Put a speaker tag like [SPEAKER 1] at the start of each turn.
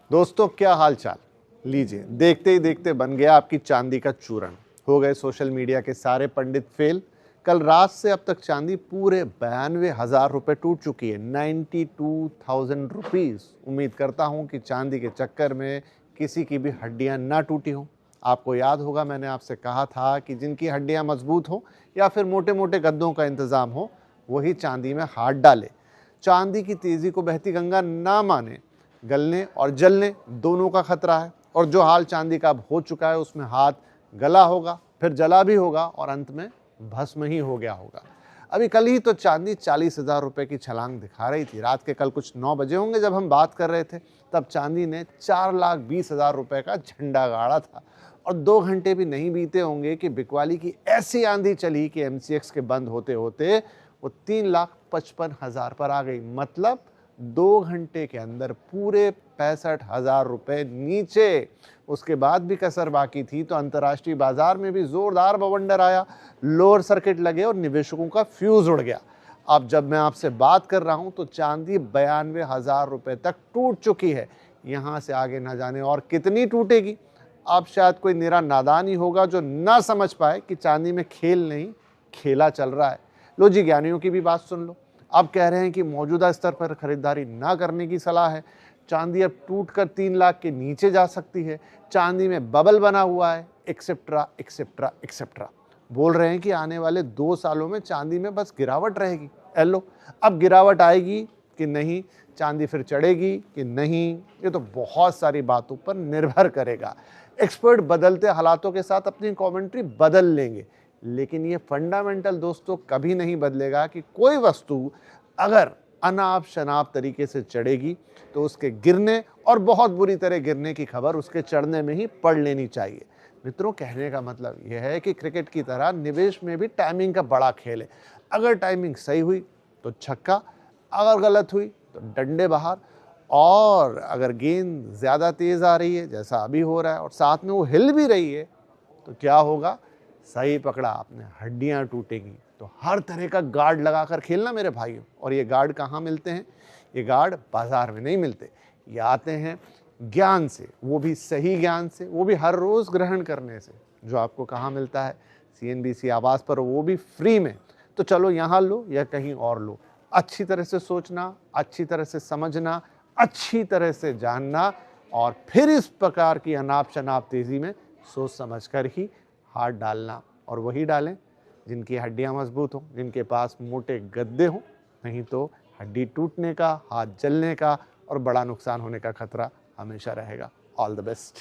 [SPEAKER 1] दोस्तों क्या हाल चाल। लीजिए, देखते ही देखते बन गया आपकी चांदी का चूरन। हो गए सोशल मीडिया के सारे पंडित फेल। कल रात से अब तक चांदी पूरे 92,000 रुपये टूट चुकी है, 92,000 रुपीज़। उम्मीद करता हूं कि चांदी के चक्कर में किसी की भी हड्डियां ना टूटी हों। आपको याद होगा मैंने आपसे कहा था कि जिनकी हड्डियां मजबूत हों या फिर मोटे मोटे गद्दों का इंतज़ाम हो वही चांदी में हाथ डाले। चांदी की तेज़ी को बहती गंगा ना माने। गलने और जलने दोनों का खतरा है, और जो हाल चांदी का अब हो चुका है उसमें हाथ गला होगा, फिर जला भी होगा और अंत में भस्म ही हो गया होगा। अभी कल ही तो चांदी 40,000 रुपये की छलांग दिखा रही थी। रात के कल कुछ 9 बजे होंगे जब हम बात कर रहे थे, तब चांदी ने 4,20,000 रुपये का झंडा गाड़ा था। और 2 घंटे भी नहीं बीते होंगे कि बिकवाली की ऐसी आंधी चली कि MCX के बंद होते होते वो 3,55,000 पर आ गई। मतलब 2 घंटे के अंदर पूरे 65,000 रुपये नीचे। उसके बाद भी कसर बाकी थी तो अंतर्राष्ट्रीय बाजार में भी जोरदार बवंडर आया, लोअर सर्किट लगे और निवेशकों का फ्यूज उड़ गया। अब जब मैं आपसे बात कर रहा हूं तो चांदी 92,000 रुपये तक टूट चुकी है। यहां से आगे ना जाने और कितनी टूटेगी। अब शायद कोई निरा नादान ही होगा जो ना समझ पाए कि चांदी में खेल नहीं, खेला चल रहा है। लो जी, ज्ञानियों की भी बात सुन लो। अब कह रहे हैं कि मौजूदा स्तर पर खरीदारी ना करने की सलाह है। चांदी अब टूटकर 3 लाख के नीचे जा सकती है। चांदी में बबल बना हुआ है, एक्सेप्ट्रा एक्सेप्ट्रा एक्सेप्ट्रा। बोल रहे हैं कि आने वाले 2 सालों में चांदी में बस गिरावट रहेगी। एलो, अब गिरावट आएगी कि नहीं, चांदी फिर चढ़ेगी कि नहीं, ये तो बहुत सारी बातों पर निर्भर करेगा। एक्सपर्ट बदलते हालातों के साथ अपनी कमेंट्री बदल लेंगे, लेकिन ये फंडामेंटल दोस्तों कभी नहीं बदलेगा कि कोई वस्तु अगर अनाप शनाप तरीके से चढ़ेगी तो उसके गिरने और बहुत बुरी तरह गिरने की खबर उसके चढ़ने में ही पढ़ लेनी चाहिए। मित्रों, कहने का मतलब यह है कि क्रिकेट की तरह निवेश में भी टाइमिंग का बड़ा खेल है। अगर टाइमिंग सही हुई तो छक्का, अगर गलत हुई तो डंडे बाहर। और अगर गेंद ज़्यादा तेज़ आ रही है जैसा अभी हो रहा है और साथ में वो हिल भी रही है तो क्या होगा? सही पकड़ा आपने, हड्डियां टूटेंगी। तो हर तरह का गार्ड लगाकर खेलना मेरे भाइयों। और ये गार्ड कहाँ मिलते हैं? ये गार्ड बाजार में नहीं मिलते, ये आते हैं ज्ञान से, वो भी सही ज्ञान से, वो भी हर रोज़ ग्रहण करने से। जो आपको कहाँ मिलता है? CNBC आवाज़ पर, वो भी फ्री में। तो चलो यहाँ लो या कहीं और लो, अच्छी तरह से सोचना, अच्छी तरह से समझना, अच्छी तरह से जानना, और फिर इस प्रकार की अनाप शनाप तेज़ी में सोच समझ कर ही हाथ डालना। और वही डालें जिनकी हड्डियां मजबूत हों, जिनके पास मोटे गद्दे हों। नहीं तो हड्डी टूटने का, हाथ जलने का और बड़ा नुकसान होने का खतरा हमेशा रहेगा। All the best.